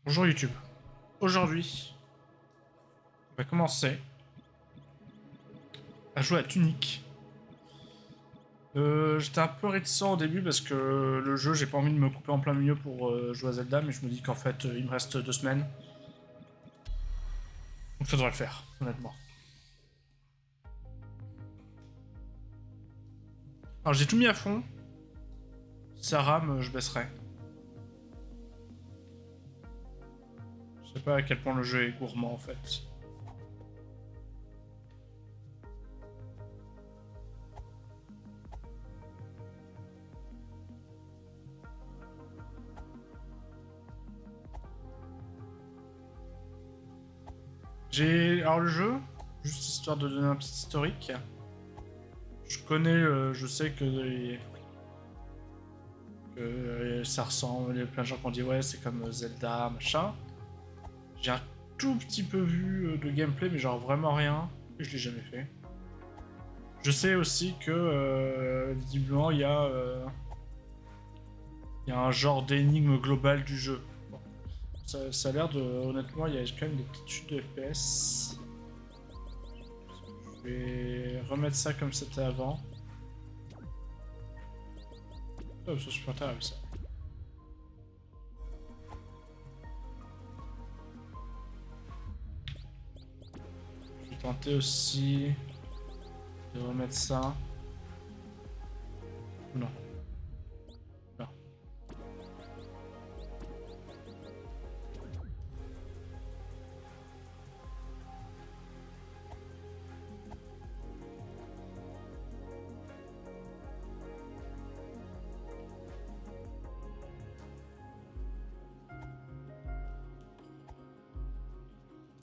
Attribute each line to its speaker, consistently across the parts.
Speaker 1: Bonjour YouTube. Aujourd'hui, on va commencer à jouer à Tunic. J'étais un peu réticent au début parce que le jeu, j'ai pas envie de me couper en plein milieu pour jouer à Zelda, mais je me dis qu'en fait, il me reste 2 semaines. Donc ça devrait le faire, honnêtement. Alors j'ai tout mis à fond. Si ça rame, je baisserai. Je sais pas à quel point le jeu est gourmand en fait. Alors le jeu, juste histoire de donner un petit historique. Je connais, je sais que ça ressemble, il y a plein de gens qui ont dit ouais c'est comme Zelda, machin. J'ai un tout petit peu vu de gameplay, mais genre vraiment rien, et je l'ai jamais fait. Je sais aussi que visiblement il y a un genre d'énigme globale du jeu. Bon. Ça a l'air de, honnêtement, il y a quand même des petites chutes de FPS. Je vais remettre ça comme c'était avant. Oh, c'est super intéressant ça. Je vais tenter aussi de remettre ça. Non. Non.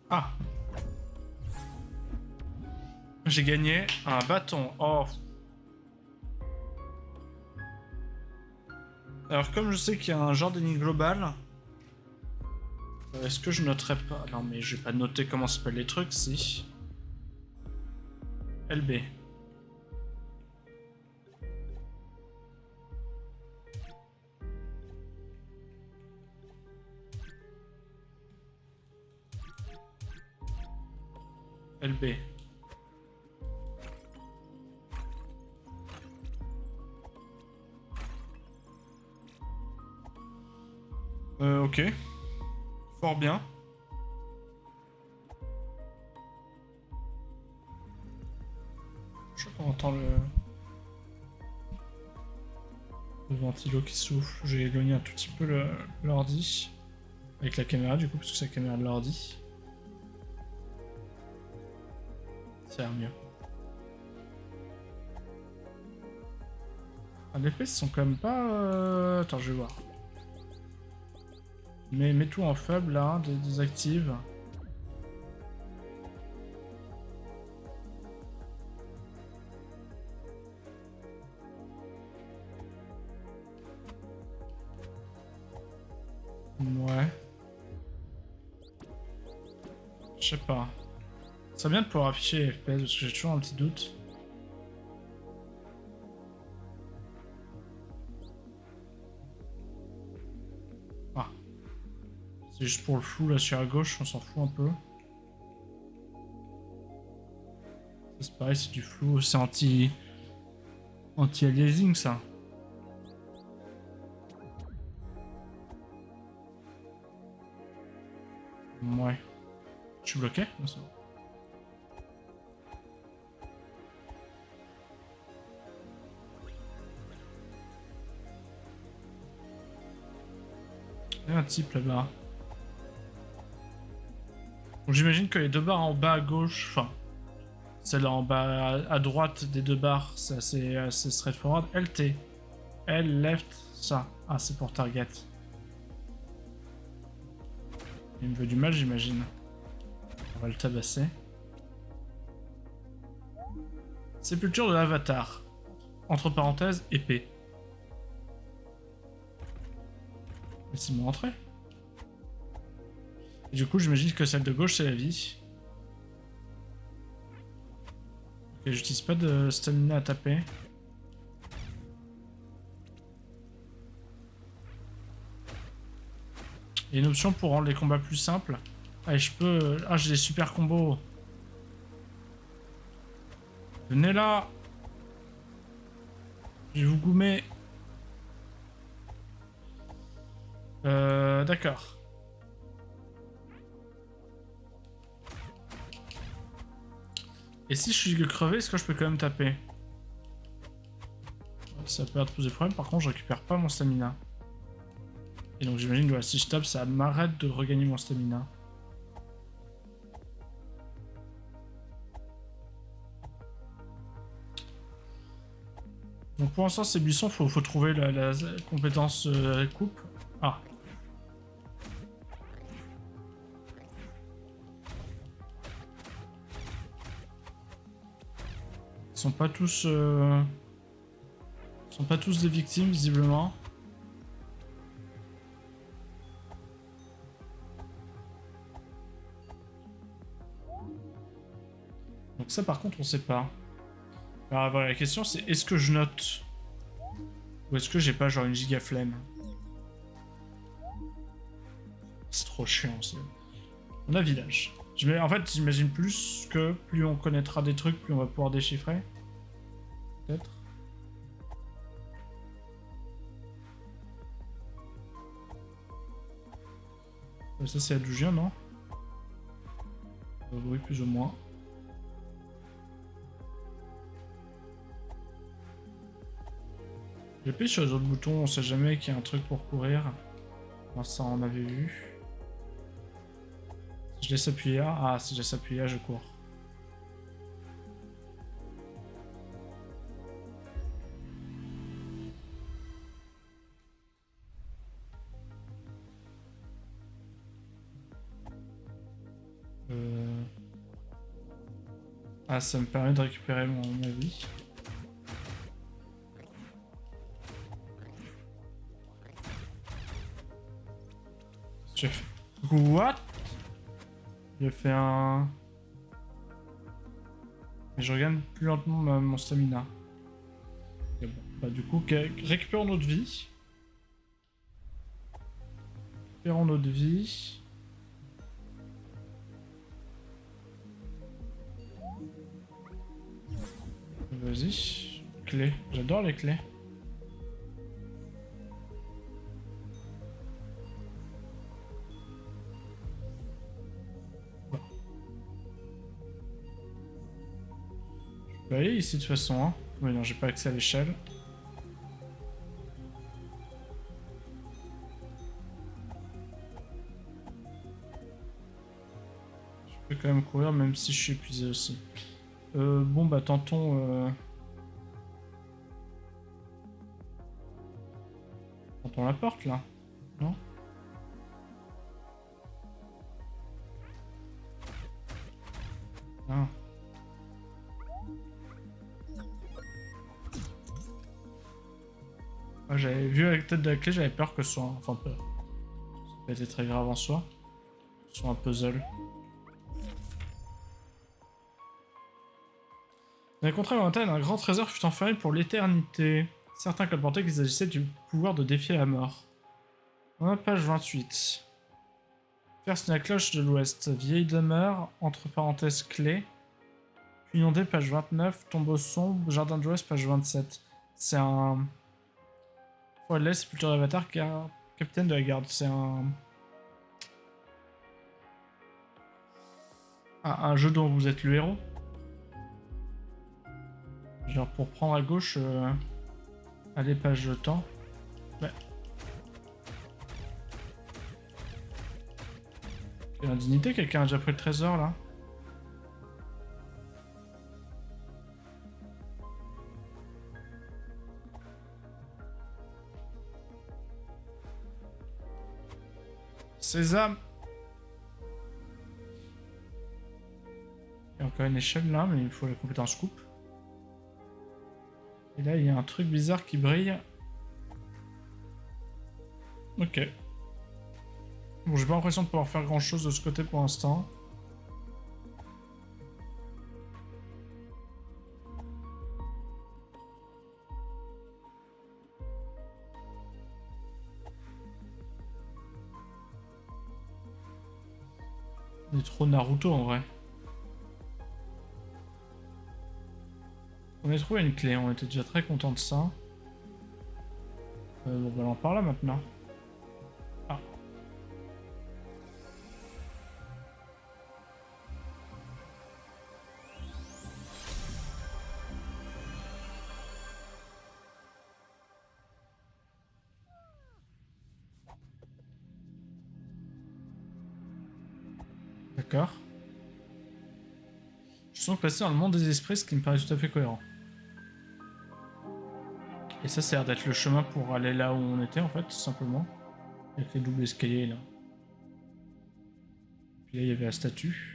Speaker 1: Ah! J'ai gagné un bâton. Oh! Alors comme je sais qu'il y a un genre d'énigme global, est-ce que je noterais pas... Non mais je vais pas noter comment s'appellent les trucs, si. LB. LB. Ok. Fort bien. Je crois qu'on entend le ventilo qui souffle. J'ai éloigné un tout petit peu l'ordi. Avec la caméra du coup, parce que c'est la caméra de l'ordi. Ça a l'air mieux. Ah, les FPS sont quand même pas... Attends, je vais voir. Mais mets tout en faible là, désactive. Ouais. Je sais pas. C'est bien de pouvoir afficher les FPS parce que j'ai toujours un petit doute. Ah. C'est juste pour le flou là sur la gauche, on s'en fout un peu. Ça c'est pareil, c'est du flou, c'est anti-aliasing ça. Ouais. Je suis bloqué? Non, c'est bon. Il y a un type là-bas. Donc j'imagine que les deux barres en bas à gauche, enfin, celle en bas à droite des deux barres, c'est assez straightforward. LT. L, left, ça. Ah, c'est pour target. Il me veut du mal, j'imagine. On va le tabasser. Sépulture de l'avatar. Entre parenthèses, épée. Laissez-moi entrer. Et du coup, j'imagine que celle de gauche, c'est la vie. Ok, j'utilise pas de stamina à taper. Il y a une option pour rendre les combats plus simples. Ah, et je peux... Ah, j'ai des super combos. Venez là. Je vais vous goumer. D'accord. Et si je suis crevé, est-ce que je peux quand même taper? Ça peut être poser problème. Par contre, je récupère pas mon stamina. Et donc j'imagine que si je tape, ça m'arrête de regagner mon stamina. Donc pour l'instant, ces buissons, faut trouver la compétence coupe. Ah. Ils sont pas tous... Ils sont pas tous des victimes, visiblement. Donc ça, par contre, on sait pas. Alors voilà, la question, c'est est-ce que je note? Ou est-ce que j'ai pas genre une giga flemme? C'est trop chiant, c'est... On a village. En fait, j'imagine plus que plus on connaîtra des trucs, plus on va pouvoir déchiffrer. Peut-être. Ça, c'est Adjugien, non? Oui, plus ou moins. J'appuie sur les autres boutons, on sait jamais qu'il y a un truc pour courir. Enfin, ça, on avait vu. Si je laisse appuyer A, ah, si je laisse appuyer A, je cours. Ah, ça me permet de récupérer ma vie. J'ai fait... What? J'ai fait un... Et je regagne plus lentement mon stamina. Et bon, bah du coup, récupérons notre vie. Récupérons notre vie. Vas-y. Clé. J'adore les clés. Bon. Je peux aller ici de toute façon. Hein. Oui, non, j'ai pas accès à l'échelle. Je peux quand même courir même si je suis épuisé aussi. Bon bah tentons... Tentons la porte là. Non? Ah. Ah, j'avais vu avec la tête de la clé, j'avais peur que ce soit... Enfin peur. Ça n'a pas été très grave en soi. Que ce soit un puzzle. Dans les contrats lointaines, un grand trésor fut enfermé pour l'éternité. Certains colportaient qu'il s'agissait du pouvoir de défier la mort. On a page 28. Perce la cloche de l'ouest. Vieille demeure, entre parenthèses clé. Puis inondée, page 29. Tombeau sombre, jardin de l'ouest, page 27. C'est un... Forêt de l'Est, sépulture d'Avatar, capitaine de la garde. C'est un jeu dont vous êtes le héros. Genre pour prendre à gauche, allez page temps. Ouais. Quelle indignité, quelqu'un a déjà pris le trésor là. Sésame. Il y a encore une échelle là, mais il faut la compétence coupe. Et là, il y a un truc bizarre qui brille. Ok. Bon, j'ai pas l'impression de pouvoir faire grand chose de ce côté pour l'instant. On est trop Naruto en vrai. On a trouvé une clé, on était déjà très content de ça. Bon, bah, on en parle là maintenant. Ah. D'accord. Je sens passer dans le monde des esprits, ce qui me paraît tout à fait cohérent. Et ça a l'air d'être le chemin pour aller là où on était en fait, tout simplement. Avec les doubles escaliers là. Puis là il y avait la statue.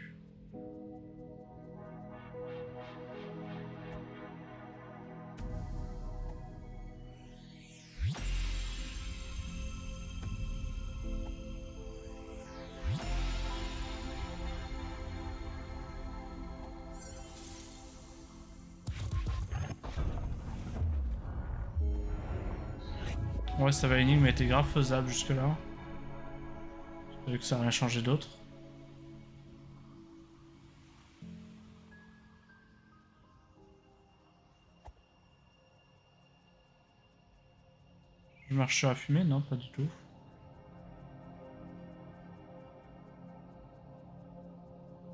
Speaker 1: Ouais, ça va, l'énigme était grave faisable jusque-là. Vu que ça n'a rien changé d'autre. Je marche sur la fumée? Non, pas du tout.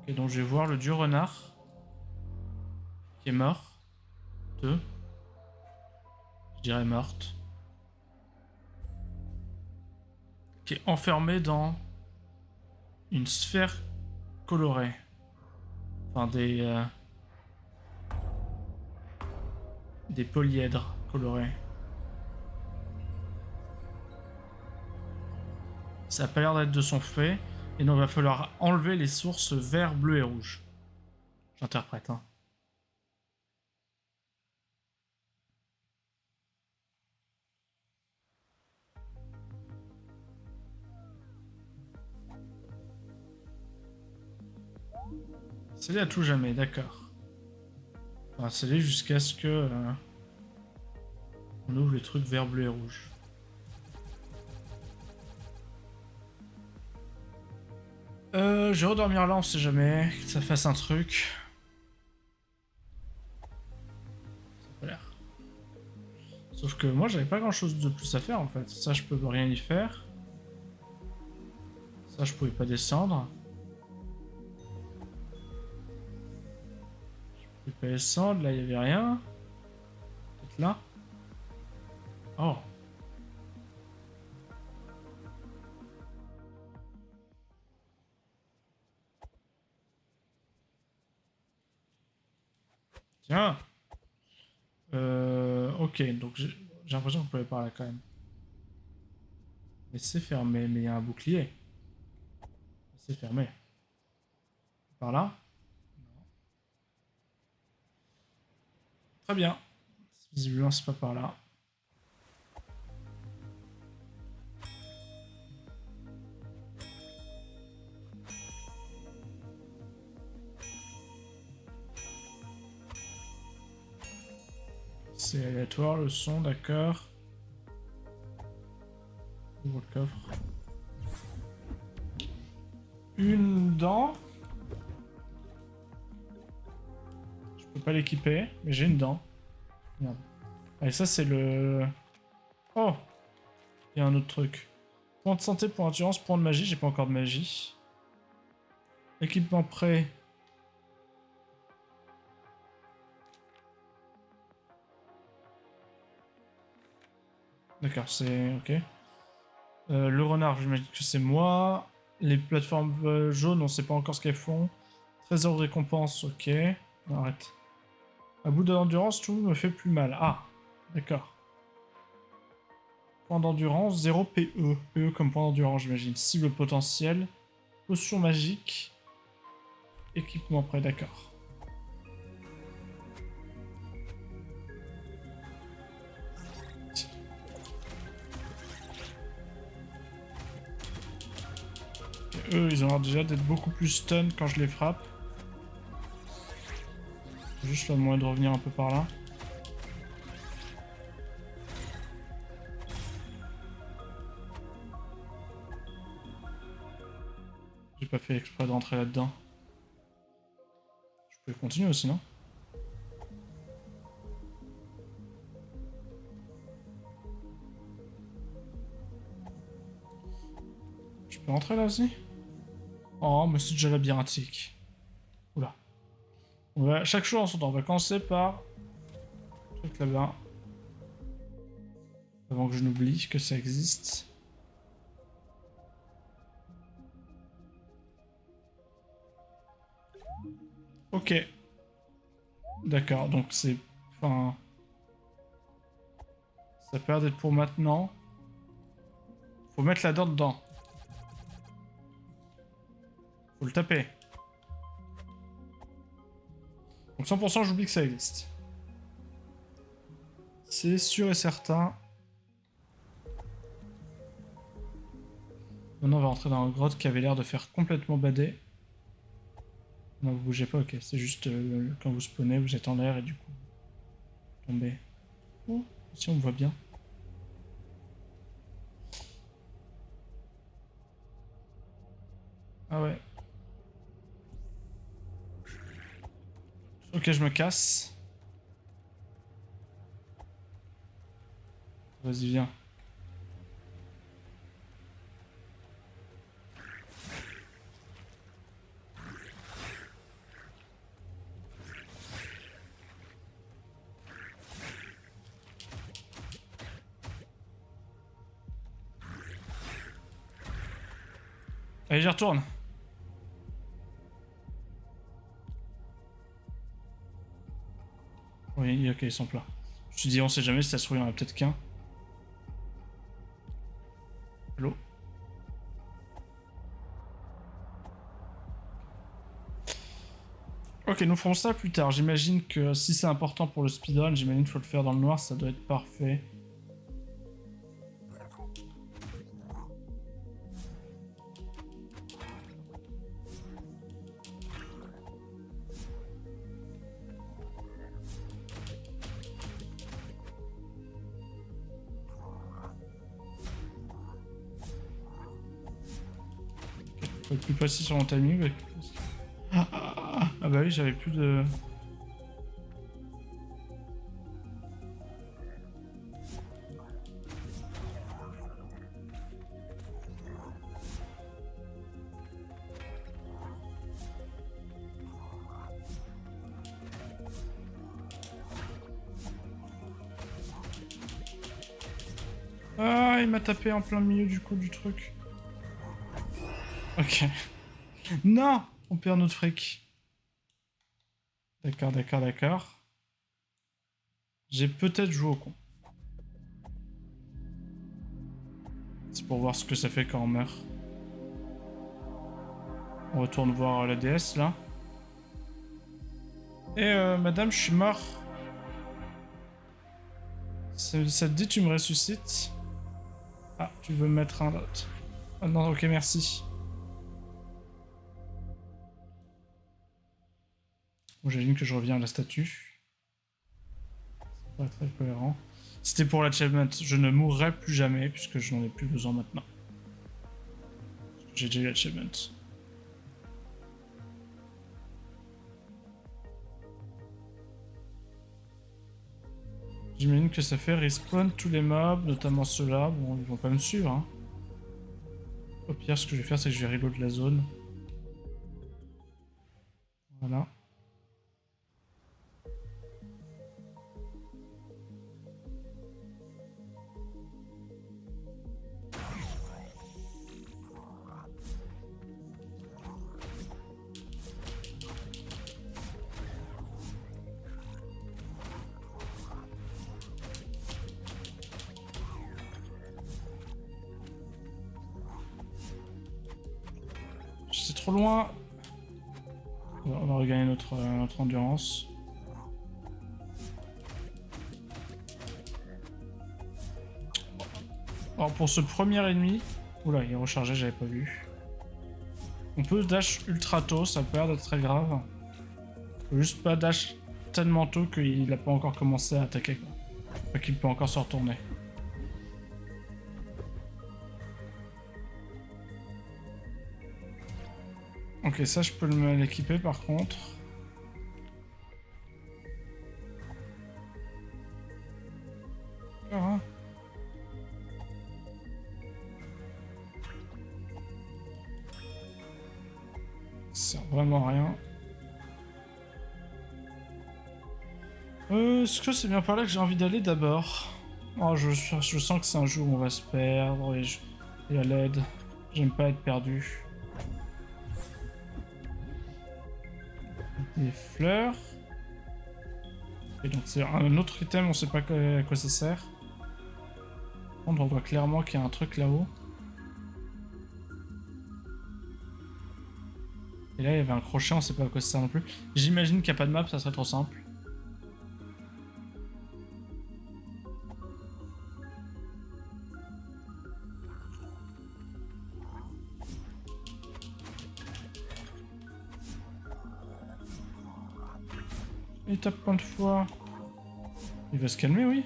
Speaker 1: Ok, donc je vais voir le dieu renard. Qui est mort. Je dirais morte. Qui est enfermé dans une sphère colorée. Enfin, des polyèdres colorés. Ça a pas l'air d'être de son fait. Et donc il va falloir enlever les sources vert, bleu et rouge. J'interprète, hein. Scellé à tout jamais, d'accord. Enfin, scellé jusqu'à ce que... on ouvre les trucs vert, bleu et rouge. Je vais redormir là, on sait jamais. Que ça fasse un truc. Ça a pas l'air. Sauf que moi, j'avais pas grand chose de plus à faire en fait. Ça, je peux rien y faire. Ça, je pouvais pas descendre. Je pouvais pas descendre, là, il y avait rien. Peut-être là. Oh. Tiens. Ok, donc j'ai l'impression qu'on pouvait par là quand même. Mais c'est fermé, mais il y a un bouclier. C'est fermé. Par là? Très bien. Visiblement, c'est pas par là. C'est aléatoire le son, d'accord. Ouvre le coffre. Une dent. Je peux pas l'équiper, mais j'ai une dent. Merde. Et ça, c'est le... Oh! Il y a un autre truc. Point de santé, point d'endurance, point de magie. J'ai pas encore de magie. Équipement prêt. D'accord, c'est... Ok. Le renard, j'imagine que c'est moi. Les plateformes jaunes, on sait pas encore ce qu'elles font. Trésor de récompense, ok. Non, arrête. À bout d'endurance, tout me fait plus mal. Ah, d'accord. Point d'endurance, 0 PE. PE comme point d'endurance, j'imagine. Cible potentielle. Potion magique. Équipement prêt, d'accord. Eux, ils ont l'air déjà d'être beaucoup plus stun quand je les frappe. Juste le moyen de revenir un peu par là. J'ai pas fait exprès de rentrer là-dedans. Je peux continuer aussi, non? Je peux rentrer là aussi? Oh, mais c'est déjà labyrinthique. Oula. On va, chaque jour en son temps, on va commencer par... le truc là-bas. Avant que je n'oublie que ça existe. Ok. D'accord, donc c'est... Enfin... Ça peut d'être pour maintenant. Faut mettre la dent dedans. Faut le taper. Donc 100% j'oublie que ça existe. C'est sûr et certain. Maintenant on va rentrer dans la grotte qui avait l'air de faire complètement bader. Non, vous bougez pas, ok. C'est juste quand vous spawnez, vous êtes en l'air et du coup... vous tombez. Oh, ici on me voit bien. Ah ouais. Ok, je me casse. Vas-y, viens. Allez, j'y retourne. Oui, ok, ils sont plats. Je me suis dit, on sait jamais si ça se trouve, il y en a peut-être qu'un. Allô? Ok, nous ferons ça plus tard. J'imagine que si c'est important pour le speedrun, j'imagine qu'il faut le faire dans le noir, ça doit être parfait. Faut être plus précis sur mon timing. Ah bah oui, j'avais plus de... Ah, il m'a tapé en plein milieu du coup du truc. Ok. Non! On perd notre fric. D'accord, d'accord, d'accord. J'ai peut-être joué au con. C'est pour voir ce que ça fait quand on meurt. On retourne voir la déesse là. Et madame, je suis mort. Ça te dit tu me ressuscites? Ah, tu veux me mettre un autre. Ah non, ok, merci. Bon, j'imagine que je reviens à la statue. C'est pas très cohérent. C'était pour l'achievement. Je ne mourrai plus jamais puisque je n'en ai plus besoin maintenant. J'ai déjà eu l'achievement. J'imagine que ça fait respawn tous les mobs, notamment ceux-là. Bon, ils vont pas me suivre. Hein. Au pire, ce que je vais faire, c'est que je vais reload la zone. Voilà. C'est trop loin. On va regagner notre endurance. Alors pour ce premier ennemi... Oula, il est rechargé, j'avais pas vu. On peut dash ultra tôt, ça peut l'air d'être très grave. Faut juste pas dash tellement tôt qu'il a pas encore commencé à attaquer. Quoi. Pas qu'il peut encore se retourner. Ok, ça je peux l'équiper par contre. Ah. Ça sert vraiment à rien. Est-ce que c'est bien par là que j'ai envie d'aller d'abord? Oh, je sens que c'est un jeu où on va se perdre et à l'aide. J'aime pas être perdu. Des fleurs. Et donc c'est un autre item, on sait pas à quoi ça sert. Par contre, on voit clairement qu'il y a un truc là-haut. Et là, il y avait un crochet, on sait pas à quoi ça sert non plus. J'imagine qu'il n'y a pas de map, ça serait trop simple. Il tape plein de fois. Il va se calmer, oui.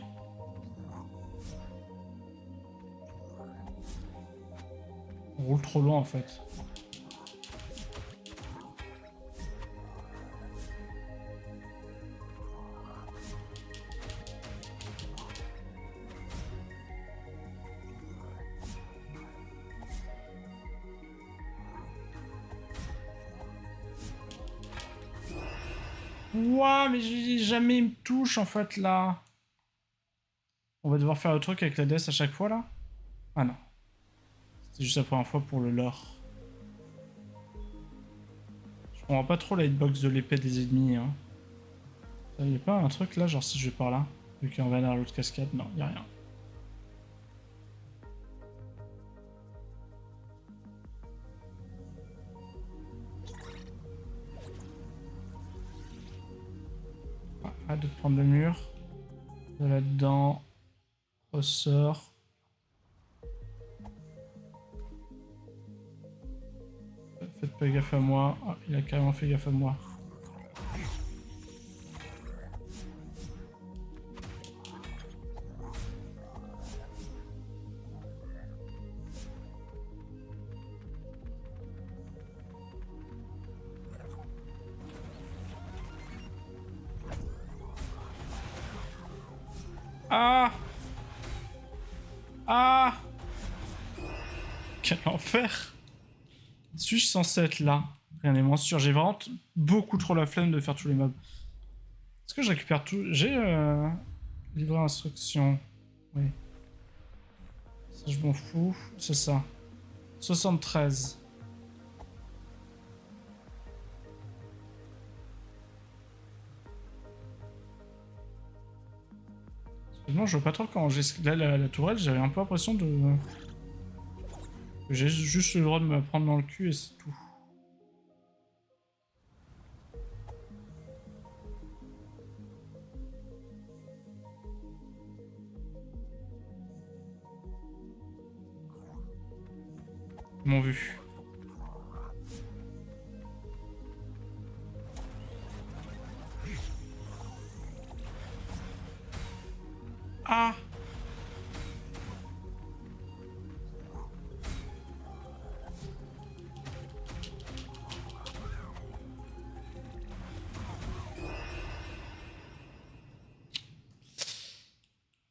Speaker 1: On roule trop loin en fait. Ouah, mais jamais il me touche en fait là. On va devoir faire le truc avec la DS à chaque fois là? Ah non. C'était juste la première fois pour le lore. Je comprends pas trop la hitbox de l'épée des ennemis. Hein. Y'a pas un truc là, genre si je vais par là? Vu qu'on va vers l'autre cascade? Non, y'a rien. Ah, arrête de prendre le mur. De là-dedans. Ressort. Faites pas gaffe à moi. Oh, il a carrément fait gaffe à moi. Ah! Ah! Quel enfer! Suis-je censé être là? Rien n'est moins sûr. J'ai vraiment beaucoup trop la flemme de faire tous les mobs. Est-ce que je récupère tout? J'ai livré instruction. Oui. Ça, je m'en fous. C'est ça. 73. Non, je vois pas trop quand j'ai... Là, la tourelle, j'avais un peu l'impression de... J'ai juste le droit de me prendre dans le cul et c'est tout. Ils m'ont vu. Ah!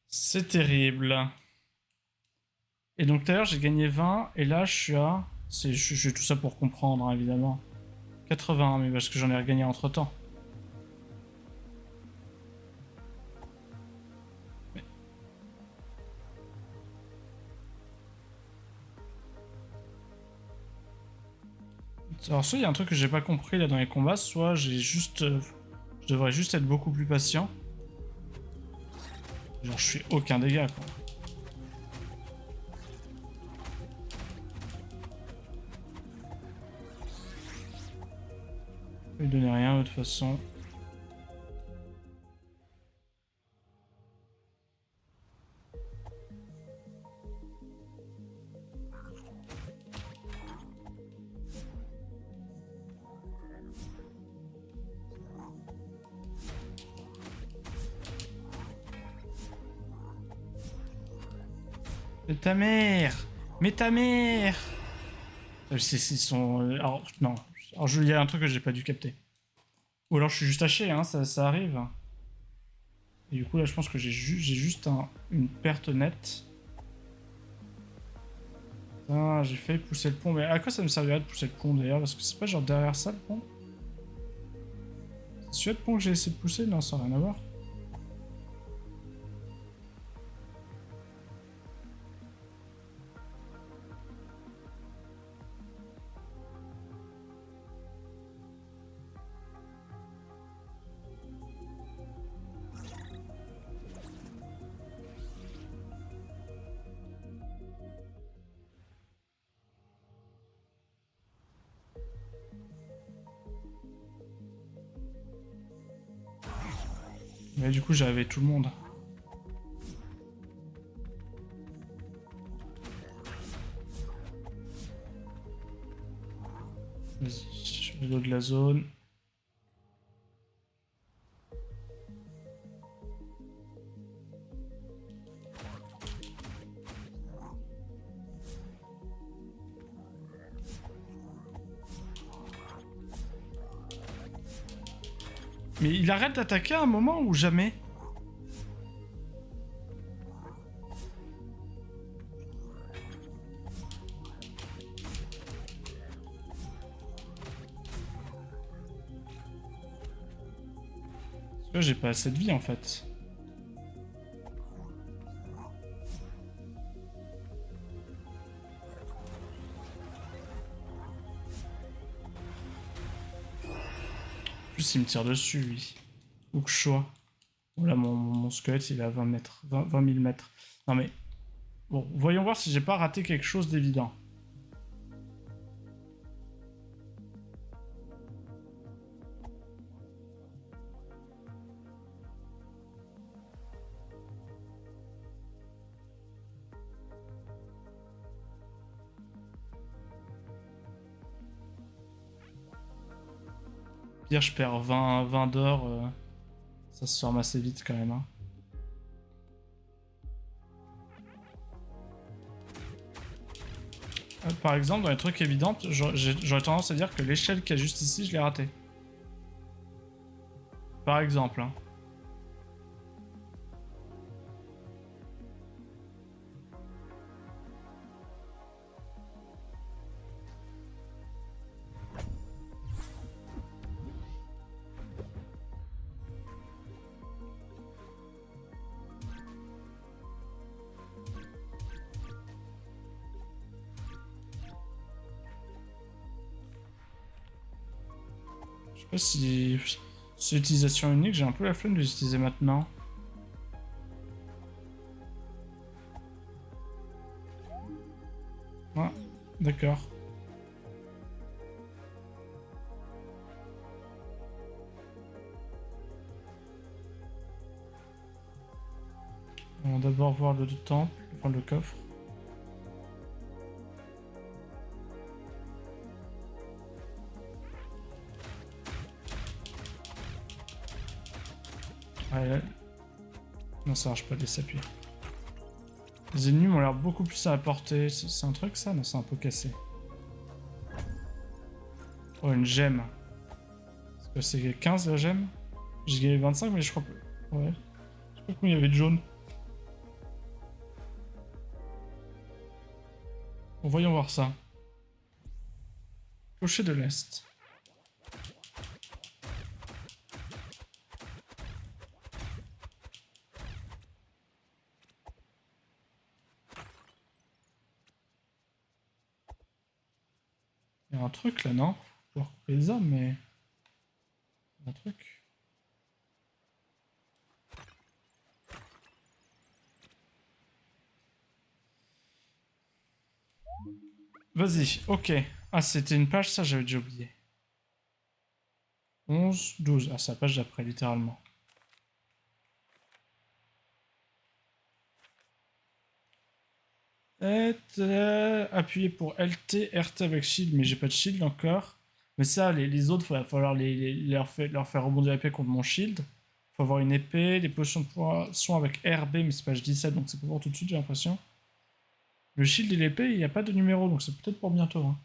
Speaker 1: C'est terrible. Et donc tout à l'heure j'ai gagné 20 et là je suis à... Je fais tout ça pour comprendre hein, évidemment. 80 mais parce que j'en ai regagné entre temps. Mais... Alors soit il y a un truc que j'ai pas compris là dans les combats, soit j'ai juste... je devrais juste être beaucoup plus patient. Genre je fais aucun dégât quoi. Je vais lui donner rien de toute façon. Mais ta mère! Mais ta mère! Ils sont... Alors, non, Alors, il y a un truc que j'ai pas dû capter. Ou alors je suis juste haché, hein, ça arrive. Et du coup, là, je pense que j'ai juste une perte nette. Ah, j'ai fait pousser le pont. Mais à quoi ça me servirait de pousser le pont d'ailleurs? Parce que c'est pas genre derrière ça le pont? C'est celui-là le pont que j'ai essayé de pousser? Non, ça n'a rien à voir. Mais du coup, j'ai rêvé tout le monde. Vas-y, je vais de la zone. Mais il arrête d'attaquer à un moment ou jamais? Parce que là, j'ai pas assez de vie en fait. En plus, il me tire dessus, lui. Ou que je sois. Voilà, mon squelette, il est à 20 mètres. 20 000 mètres. Non mais... Bon, voyons voir si j'ai pas raté quelque chose d'évident. Pire, je perds 20 d'or. Ça se forme assez vite quand même. Hein. Par exemple, dans les trucs évidents, j'aurais tendance à dire que l'échelle qu'il y a juste ici, je l'ai ratée. Par exemple. Hein. Je sais pas si c'est l'utilisation unique, j'ai un peu la flemme de l'utiliser maintenant. Ouais, d'accord. On va d'abord voir le temple, enfin le coffre. Ouais, non, ça marche pas de s'appuyer. Les ennemis m'ont l'air beaucoup plus à apporter. C'est un truc ça? Non, c'est un peu cassé. Oh, une gemme. Est-ce que c'est 15 la gemme? J'ai gagné 25, mais je crois pas. Ouais. Je sais pas combien il y avait de jaune. Bon, voyons voir ça. Clocher de l'Est. Il y a un truc là, non? Faut pouvoir couper les armes, mais... Il y a un truc. Vas-y, ok. Ah, c'était une page, ça j'avais déjà oublié. 11, 12. Ah, c'est la page d'après, littéralement. Appuyer pour LT, RT avec shield, mais j'ai pas de shield encore. Mais ça, les autres, il va falloir leur faire rebondir l'épée contre mon shield. Faut avoir une épée, des potions de poison avec RB, mais c'est page 17, donc c'est pas pour tout de suite, j'ai l'impression. Le shield et l'épée, il n'y a pas de numéro, donc c'est peut-être pour bientôt. Hein.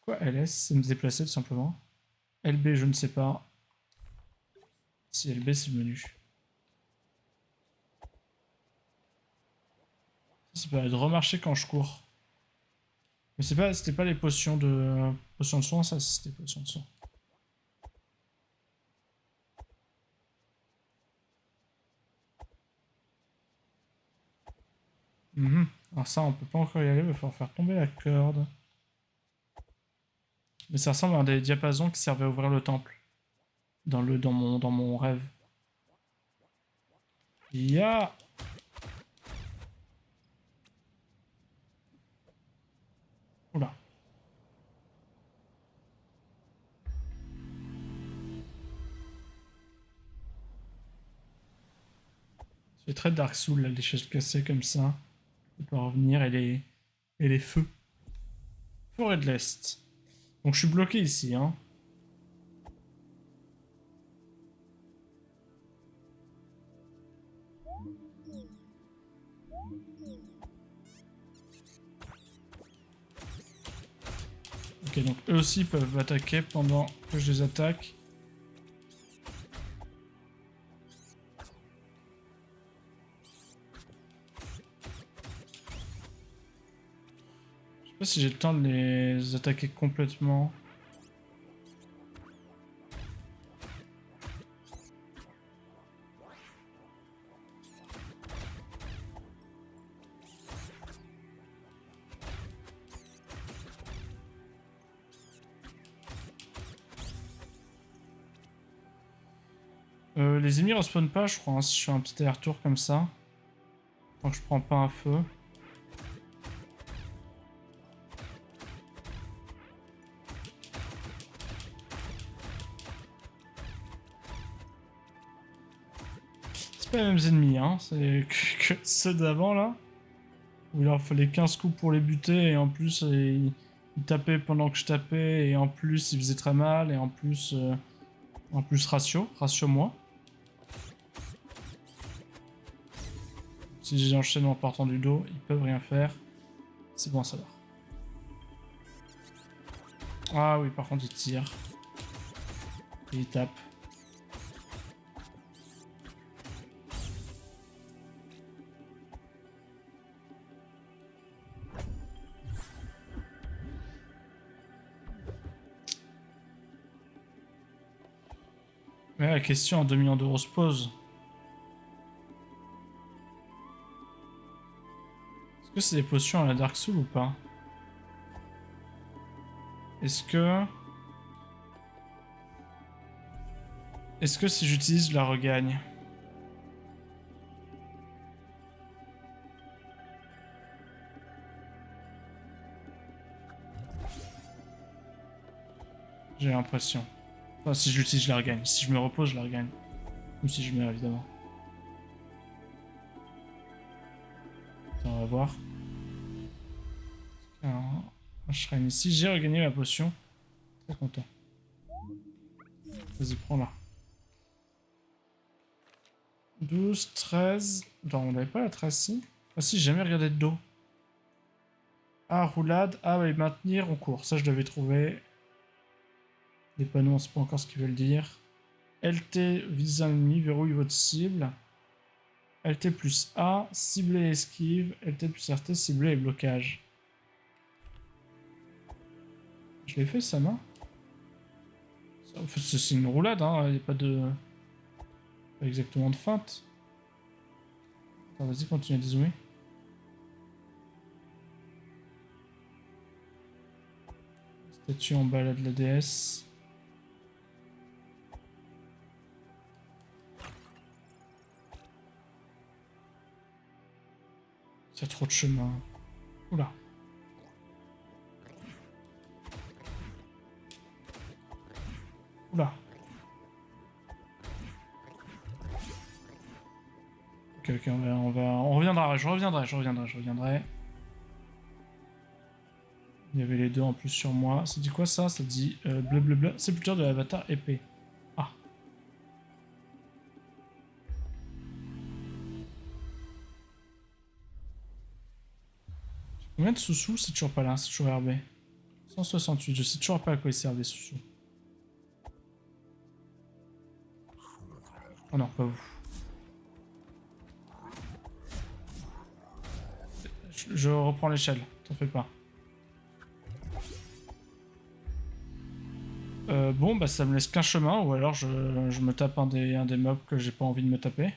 Speaker 1: Quoi LS? C'est me déplacer tout simplement. LB, je ne sais pas. Si LB, c'est le menu. Ça peut être remarché quand je cours. Mais c'est pas, c'était pas les potions de soin, ça c'était potions de soin. Alors ça, on peut pas encore y aller, il va falloir faire tomber la corde. Mais ça ressemble à des diapasons qui servaient à ouvrir le temple. Dans mon rêve. Ya. Oula. C'est très Dark Souls, là, les chaises cassées comme ça. On peut revenir et les feux. Forêt de l'Est. Donc je suis bloqué ici, hein. Ok, donc eux aussi peuvent attaquer pendant que je les attaque. Je sais pas si j'ai le temps de les attaquer complètement. Les ennemis respawnent pas, je crois, hein, si je fais un petit aller-retour comme ça. Tant que je prends pas un feu. C'est pas les mêmes ennemis, hein. C'est que ceux d'avant, là. Où il leur fallait 15 coups pour les buter, et en plus, ils tapaient pendant que je tapais, et en plus, ils faisaient très mal, et en plus ratio moi. Si j'enchaîne en partant du dos, ils peuvent rien faire. C'est bon à savoir. Ah oui, par contre, ils tirent. Et ils tapent. Mais la question à 2 millions d'euros se pose. Est-ce que c'est des potions à la Dark Soul ou pas? Est-ce que... Est-ce que si j'utilise, je la regagne? J'ai l'impression. Enfin, si je l'utilise, je la regagne. Si je me repose, je la regagne. Ou si je meurs, évidemment. Attends, on va voir. Un shrine ici. J'ai regagné la potion. Très content. Vas-y, prends-la. 12, 13... Attends, on n'avait pas la 13 si? Ah si, j'ai jamais regardé de dos. Ah, roulade. Ah, ouais, maintenir, on court. Ça, je l'avais trouvé. Les panneaux, on sait pas encore ce qu'ils veulent dire. LT, vise un ennemi, verrouille votre cible. LT plus A, cible et esquive. LT plus RT, cible et blocage. Je l'ai fait, ça, non? C'est une roulade, hein. Il n'y a pas de... Pas exactement de feinte. Attends, vas-y, continue à dézoomer. Statue en bas là de la déesse. Il y a trop de chemin. Oula. Oula. Ok, ok, on reviendra, je reviendrai. Il y avait les deux en plus sur moi. Ça dit quoi ça? Ça dit blablabla. C'est plutôt de l'avatar épée. Ah. Combien de sous-sous? C'est toujours pas là, c'est toujours RB. 168, je sais toujours pas à quoi ils servent les sous. Oh non, pas vous. Je reprends l'échelle, t'en fais pas. Bon, bah ça me laisse qu'un chemin, ou alors je me tape un des mobs que j'ai pas envie de me taper.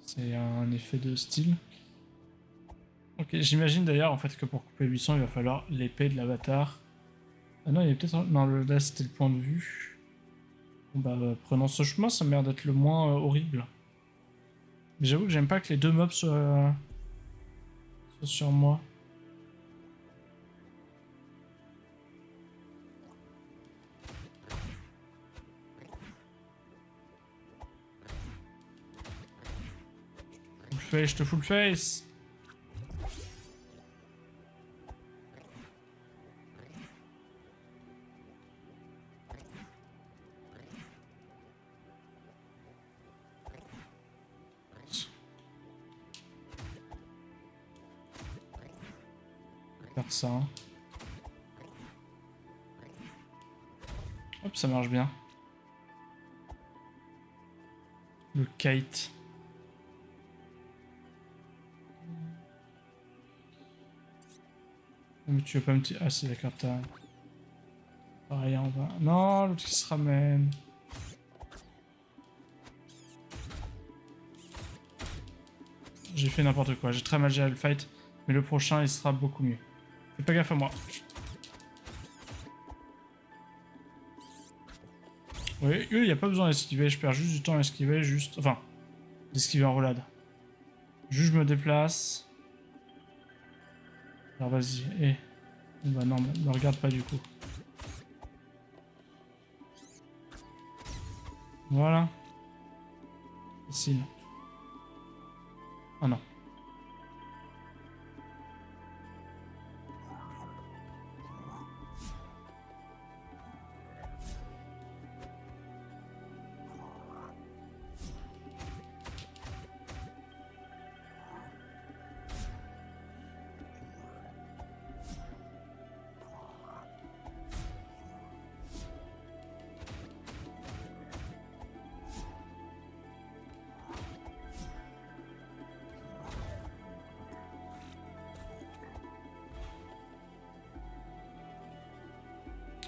Speaker 1: C'est un effet de style. Ok, j'imagine d'ailleurs en fait que pour couper le buisson, il va falloir l'épée de l'avatar. Ah non, il y a peut-être un... Non, là c'était le point de vue. Bon bah, prenons ce chemin, ça m'a l'air d'être le moins horrible. Mais j'avoue que j'aime pas que les deux mobs soient sur moi. Full face, je te full face. Faire ça. Hein. Hop, ça marche bien. Le kite. Mais tu veux pas me tirer. Ah, c'est d'accord, t'as. Pareil en bas. Non, l'autre qui se ramène. J'ai fait n'importe quoi, j'ai très mal géré le fight. Mais le prochain, il sera beaucoup mieux. Fais pas gaffe à moi. Oui, eux, il n'y a pas besoin d'esquiver, je perds juste du temps à esquiver, juste... Enfin, d'esquiver en roulade. Juste je me déplace. Alors vas-y, Bah non, me regarde pas du coup. Voilà. Facile. Ah non.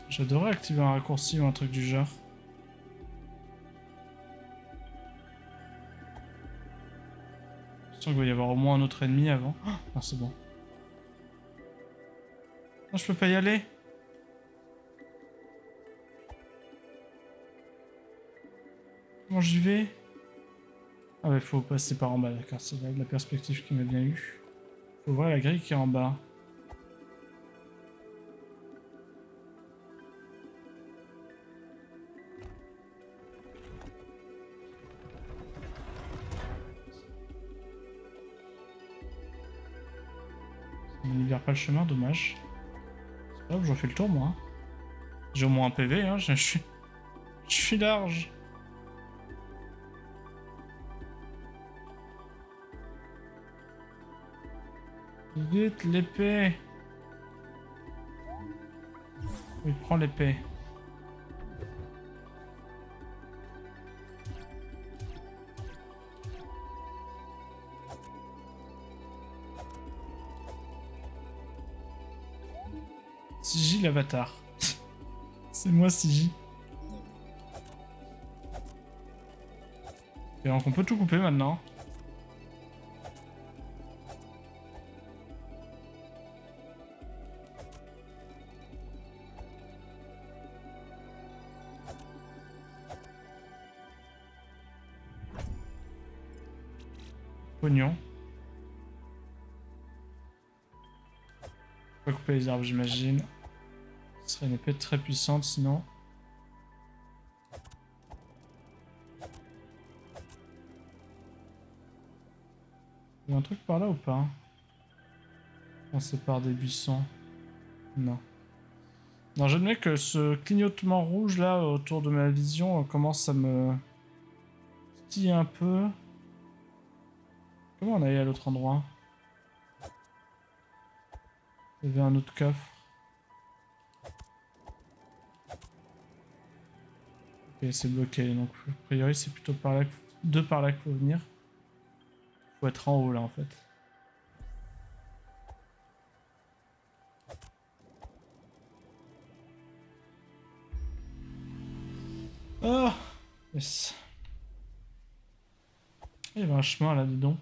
Speaker 1: J'adorerais activer un raccourci ou un truc du genre. Je sens qu'il va y avoir au moins un autre ennemi avant. Oh, non, c'est bon. Non, je peux pas y aller. Comment j'y vais? Ah ouais, faut passer par en bas, d'accord. C'est la perspective qui m'a bien eu. Faut voir la grille qui est en bas. Ça ne libère pas le chemin, dommage. C'est pas grave, je refais le tour, moi. J'ai au moins un PV, hein. Je suis large. Vite, l'épée. Oui, prends l'épée. Siji l'avatar. C'est moi Siji. Et donc on peut tout couper maintenant. Pognon. On peut couper les arbres, j'imagine. Ce serait une épée très puissante sinon. Il y a un truc par là ou pas? On sépare des buissons. Non. Non, j'admets que ce clignotement rouge là autour de ma vision commence à me titiller un peu. Comment on allait à l'autre endroit? Il y avait un autre coffre. Ok, c'est bloqué, donc a priori c'est plutôt par là de par là qu'il faut venir. Faut être en haut là en fait. Ah, yes. Il y avait un chemin là dedans.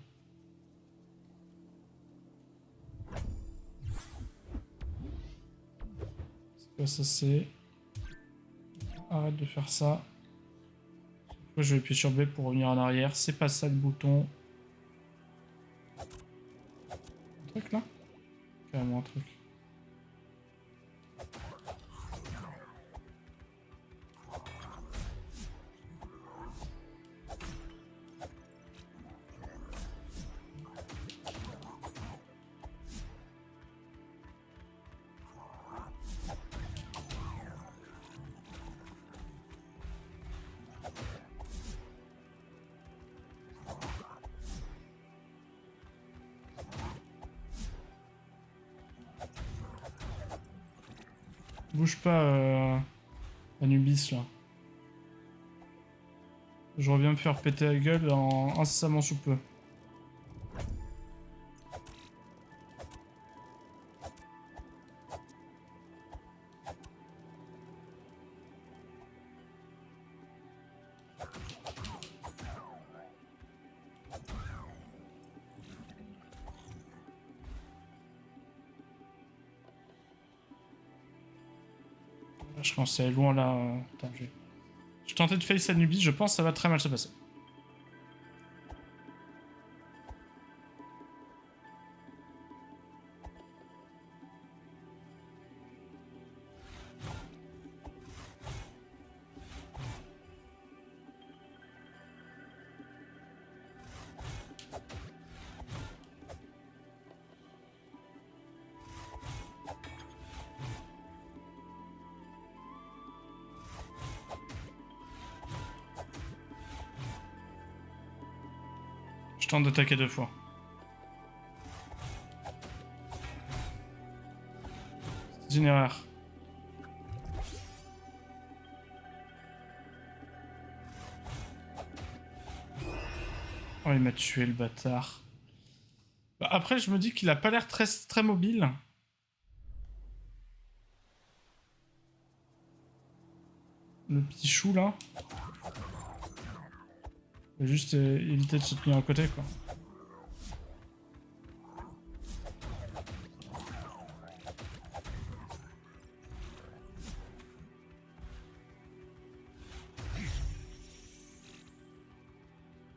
Speaker 1: C'est quoi ça? C'est... Arrête de faire ça. Je vais appuyer sur B pour revenir en arrière. C'est pas ça le bouton. Un truc là? Carrément un truc. Bouge pas, Anubis là. Je reviens me faire péter la gueule en incessamment sous peu. Je commence à aller loin là. Attends, je tentais de face Anubis, je pense que ça va très mal se passer. Je tente d'attaquer 2 fois. C'est une erreur. Oh, il m'a tué le bâtard. Bah, après, je me dis qu'il a pas l'air très mobile. Le petit chou là. Faut juste éviter de se tenir à côté quoi.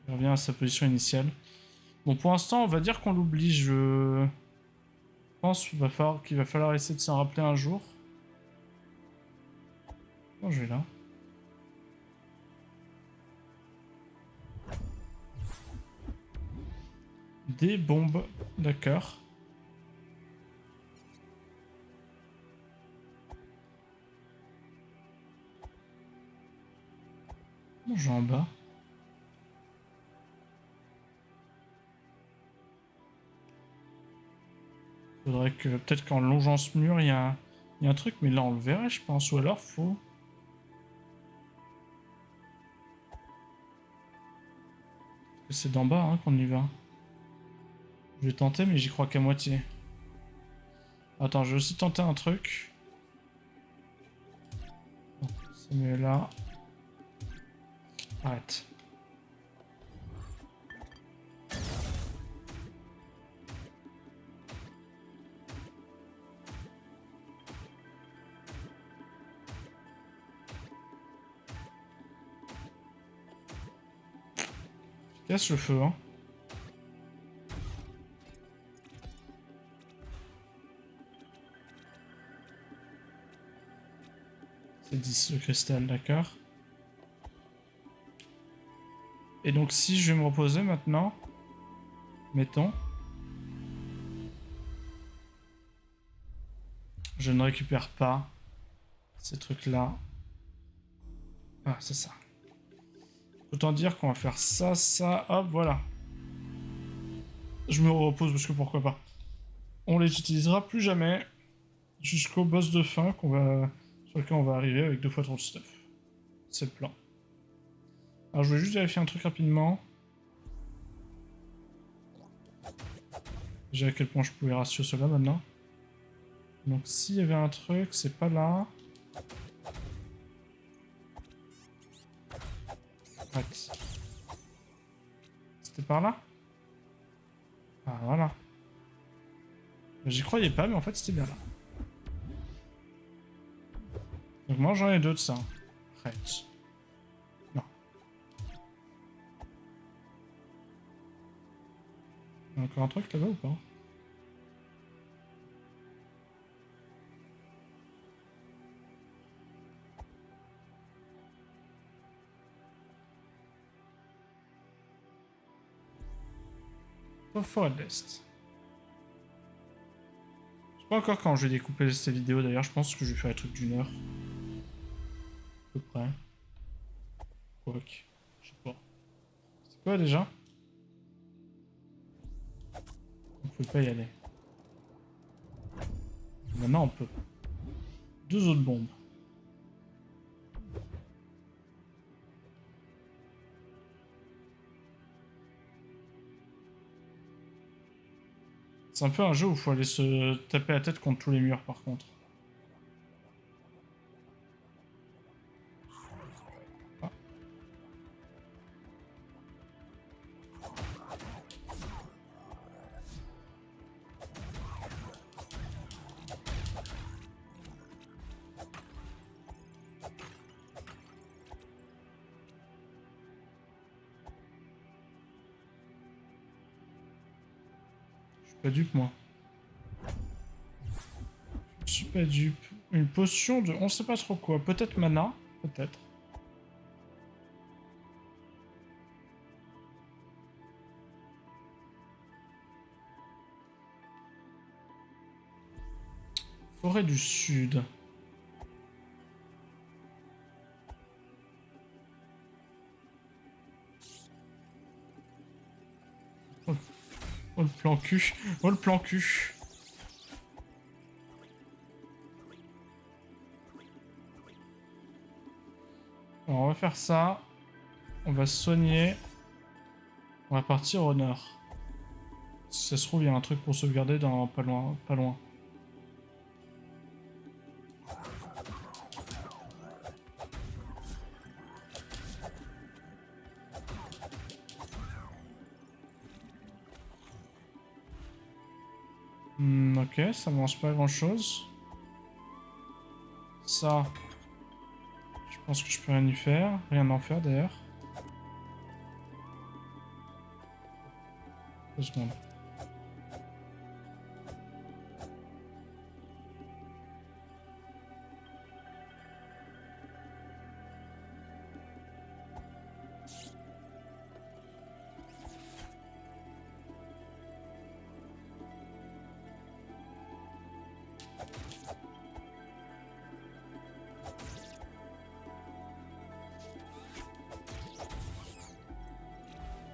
Speaker 1: Il revient à sa position initiale. Bon, pour l'instant, on va dire qu'on l'oublie. Je pense qu'il va falloir essayer de s'en rappeler un jour. Oh, je vais là. Des bombes, d'accord. Bon, je vais en bas. Faudrait que, peut-être qu'en longeant ce mur, il y a un truc, mais là on le verrait, je pense. Ou alors, faut... C'est d'en bas hein, qu'on y va. Je vais tenter, mais j'y crois qu'à moitié. Attends, je vais aussi tenter un truc. C'est mieux là. Arrête. Casse le feu, hein. C'est 10 le cristal, d'accord. Et donc si je vais me reposer maintenant, mettons, je ne récupère pas ces trucs-là. Ah, c'est ça. Autant dire qu'on va faire ça, ça, hop, voilà. Je me repose parce que pourquoi pas. On les utilisera plus jamais jusqu'au boss de fin sur lequel on va arriver avec 2 fois trop de stuff. C'est le plan. Alors je vais juste vérifier un truc rapidement. Déjà à quel point je pouvais ratio cela maintenant. Donc s'il y avait un truc, c'est pas là. Right. C'était par là? Ah voilà. J'y croyais pas, mais en fait c'était bien là. Donc moi j'en ai 2 de ça. Right. Non. Il y a encore un truc là-bas ou pas? Au forêt de l'Est. Je sais pas encore quand je vais découper cette vidéo d'ailleurs, je pense que je vais faire un truc d'1 heure. À peu près. Quoique. Je sais pas. C'est quoi déjà? On pouvait pas y aller. Maintenant on peut. 2 autres bombes. C'est un peu un jeu où il faut aller se taper la tête contre tous les murs par contre. Ah. Je suis pas dupe moi. Je suis pas dupe. Une potion de on sait pas trop quoi. Peut-être mana. Peut-être. Forêt du Sud. Oh, oh le plan cul. Oh le plan cul. Alors on va faire ça. On va se soigner. On va partir au nord. Si ça se trouve, il y a un truc pour sauvegarder dans pas loin. Pas loin. Ok, ça mange pas grand chose. Ça, je pense que je peux rien y faire. Rien en faire d'ailleurs. 2 secondes.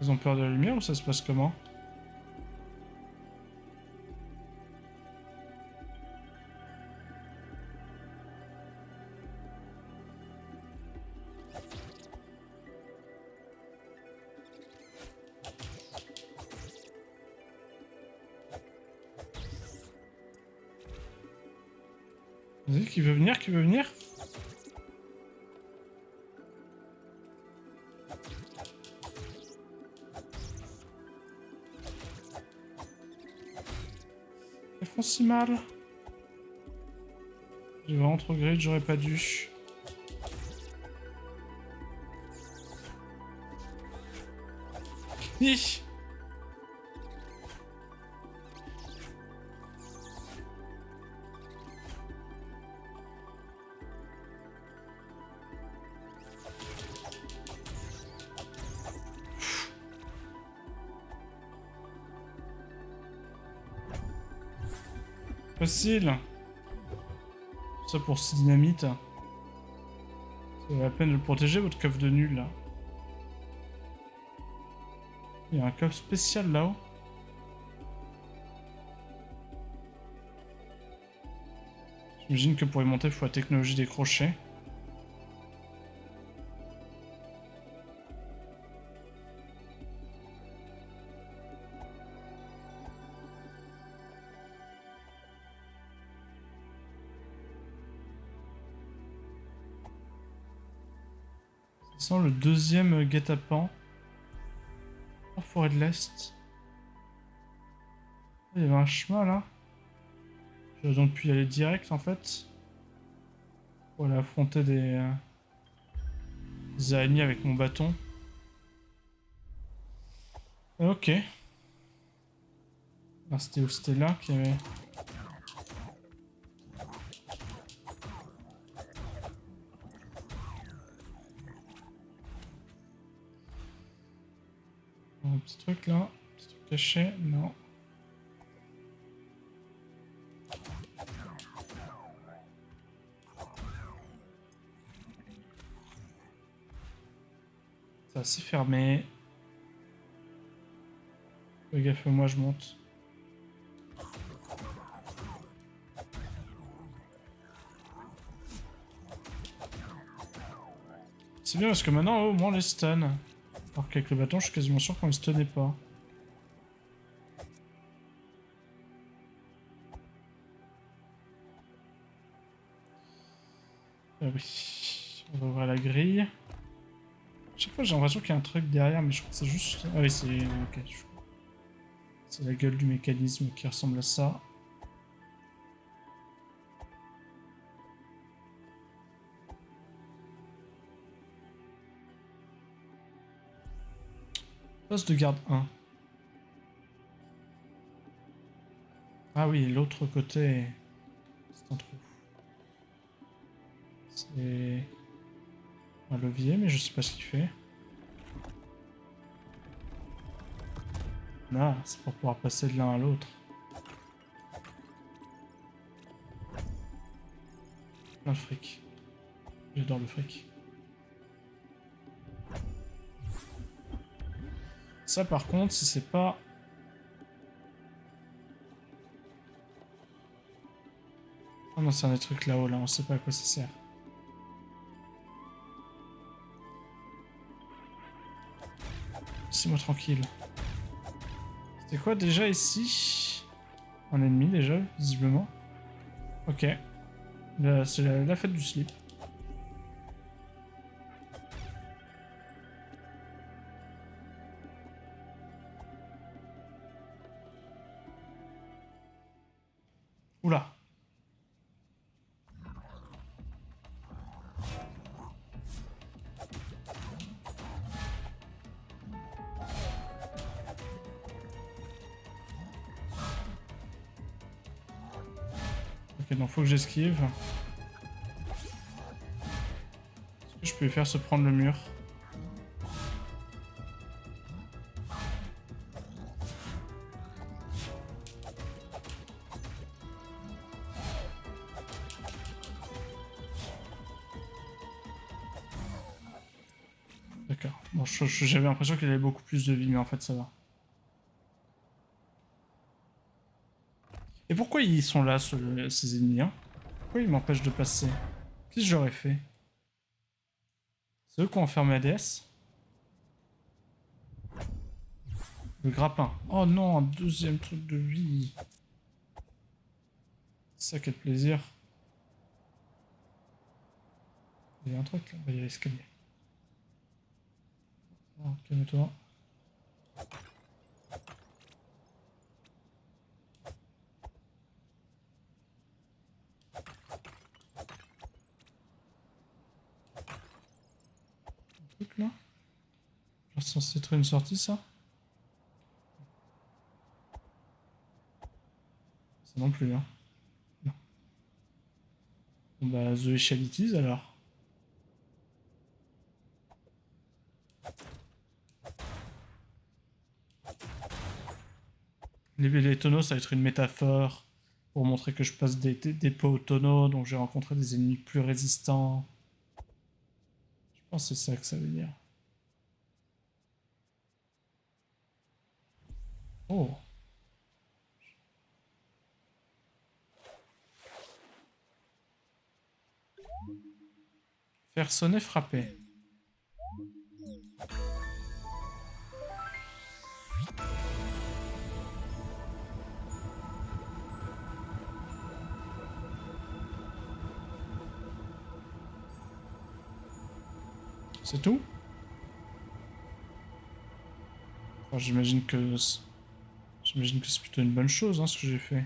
Speaker 1: Ils ont peur de la lumière ou ça se passe comment? Vas-y, qui veut venir? Qui veut venir? Ils font si mal. J'ai vraiment trop grid, j'aurais pas dû. Hi. Facile. Ça pour 6 dynamites. Ça vaut la peine de le protéger, votre coffre de nul là. Il y a un coffre spécial là-haut. J'imagine que pour y monter, il faut la technologie des crochets. Ça sent le deuxième guet-apens. En forêt de l'Est. Il y avait un chemin là. Je dois donc pu y aller direct en fait. Pour aller affronter des araignées avec mon bâton. Ok. Ah, c'était où? C'était là qu'il y avait. Un petit truc là. Un petit truc caché. Non. Ça c'est fermé. Fais gaffe, moi je monte. C'est bien parce que maintenant au moins on les stun. Alors qu'avec le bâton je suis quasiment sûr qu'on les stunnait pas. Ah oui. On va ouvrir la grille. Chaque fois j'ai l'impression qu'il y a un truc derrière mais je crois que c'est juste... Ah oui c'est... Ok. C'est la gueule du mécanisme qui ressemble à ça. Poste de garde 1. Ah oui, l'autre côté, c'est un trou. C'est un levier, mais je sais pas ce qu'il fait. Ah, c'est pour pouvoir passer de l'un à l'autre. Plein de fric. J'adore le fric. Ça par contre, si c'est pas... Oh non, c'est un des trucs là-haut, là, on sait pas à quoi ça sert. Laissez-moi tranquille. C'était quoi déjà ici? Un ennemi déjà, visiblement. Ok. C'est la fête du slip. Oula. Ok, donc faut que j'esquive. Est-ce que je peux lui faire se prendre le mur? D'accord. Bon, j'avais l'impression qu'il avait beaucoup plus de vie, mais en fait ça va. Et pourquoi ils sont là, ces ennemis, hein? Pourquoi ils m'empêchent de passer? Qu'est-ce que j'aurais fait? C'est eux qui ont enfermé la déesse? Le grappin. Oh non, un deuxième truc de vie. Ça, quel plaisir. Il y a un truc là, il y a l'escalier. Oh, calme-toi. Un truc là? Genre censé être une sortie ça? Ça non plus, hein. Non. Bon bah, The Echalities alors. Les tonneaux, ça va être une métaphore pour montrer que je passe des pots aux tonneaux, donc j'ai rencontré des ennemis plus résistants. Je pense que c'est ça que ça veut dire. Oh. Faire sonner, frapper. C'est tout? Enfin, j'imagine que c'est plutôt une bonne chose, hein, ce que j'ai fait.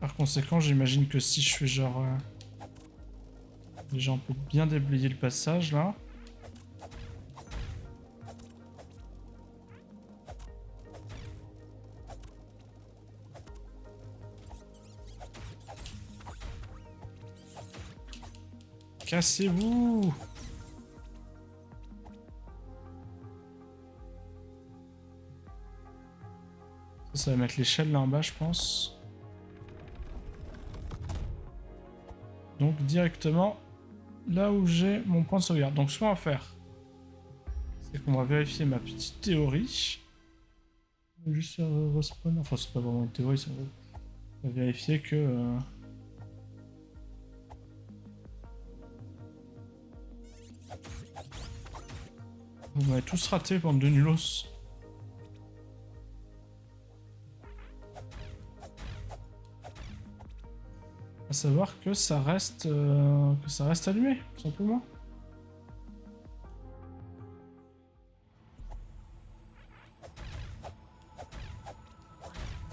Speaker 1: Par conséquent, j'imagine que si je fais genre... déjà, on peut bien déblayer le passage, là. Cassez-vous! Ça va mettre l'échelle là en bas, je pense. Donc directement là où j'ai mon point de sauvegarde. Donc ce qu'on va faire, c'est qu'on va vérifier ma petite théorie. Juste respawn. Enfin, c'est pas vraiment une théorie, ça va. On va vérifier que... Vous m'avez tous raté, bande de nulos. À savoir que ça reste allumé, tout simplement.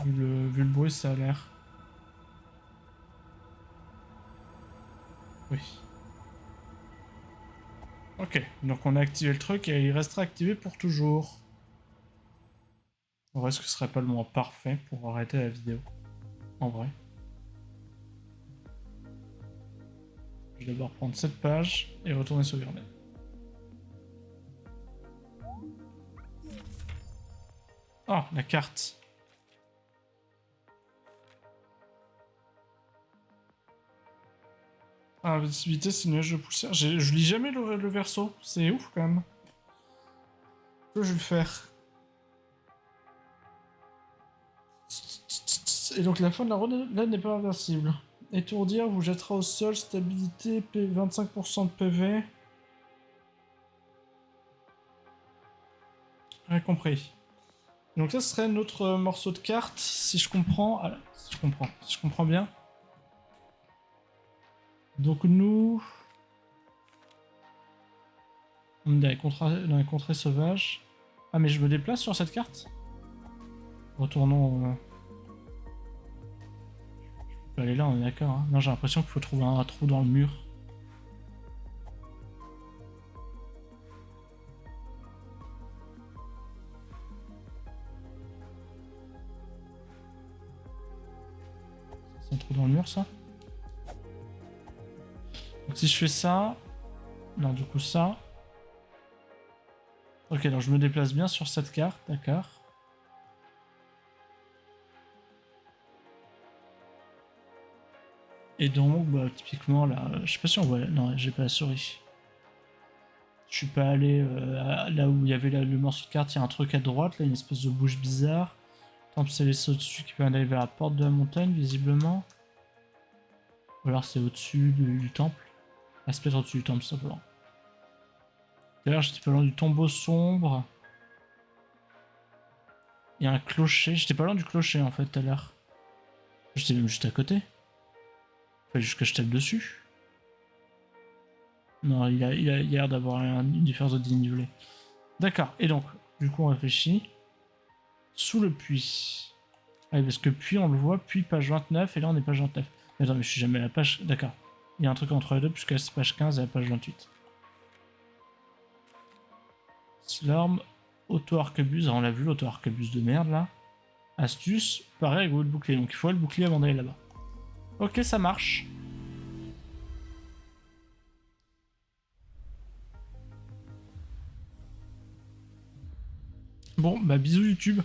Speaker 1: Vu le bruit, ça a l'air. Oui. Ok, donc on a activé le truc et il restera activé pour toujours. En vrai, ce que ce serait pas le moment parfait pour arrêter la vidéo? En vrai. Je vais d'abord prendre cette page et retourner sauvegarder. Ah, la carte. Ah, visibilité, c'est nuage de poussière. Je lis jamais le verso. C'est ouf quand même. Que je vais le faire. Et donc la fin de la ronde là n'est pas invincible. Étourdir vous jettera au sol, stabilité, 25% de PV. Rien compris. Donc ça serait notre morceau de carte, si je comprends. Ah, si je comprends bien. Donc nous... On est dans les contrées sauvages. Ah mais je me déplace sur cette carte? Retournons... Je peux aller là, on est d'accord. Hein. Non, j'ai l'impression qu'il faut trouver un trou dans le mur. C'est un trou dans le mur, ça? Donc si je fais ça... Non, du coup ça... Ok, donc je me déplace bien sur cette carte, d'accord. Et donc, bah, typiquement, là, je sais pas si on voit... Non, j'ai pas la souris. Je suis pas allé là où il y avait le morceau de carte, il y a un truc à droite, là, une espèce de bouche bizarre. Temple céleste au-dessus qui peut aller vers la porte de la montagne, visiblement. Ou alors c'est au-dessus du temple. Ah, c'est peut-être au-dessus du temple, simplement. D'ailleurs, j'étais pas loin du tombeau sombre. Il y a un clocher. J'étais pas loin du clocher, en fait, tout à l'heure. J'étais même juste à côté. Fallait juste que je tape dessus. Non, il a l'air d'avoir une différence de dénivelé. D'accord, et donc, du coup, on réfléchit. Sous le puits. Ah oui, parce que puits, on le voit, puis page 29, et là, on est page 29. Mais attends, mais je suis jamais à la page... D'accord. Il y a un truc entre les deux, puisque c'est page 15 et la page 28. Slorm, auto-arquebuse. On l'a vu, l'auto-arquebuse de merde, là. Astuce, pareil avec votre bouclier. Donc, il faut le bouclier avant d'aller là-bas. Ok, ça marche. Bon, bah bisous YouTube.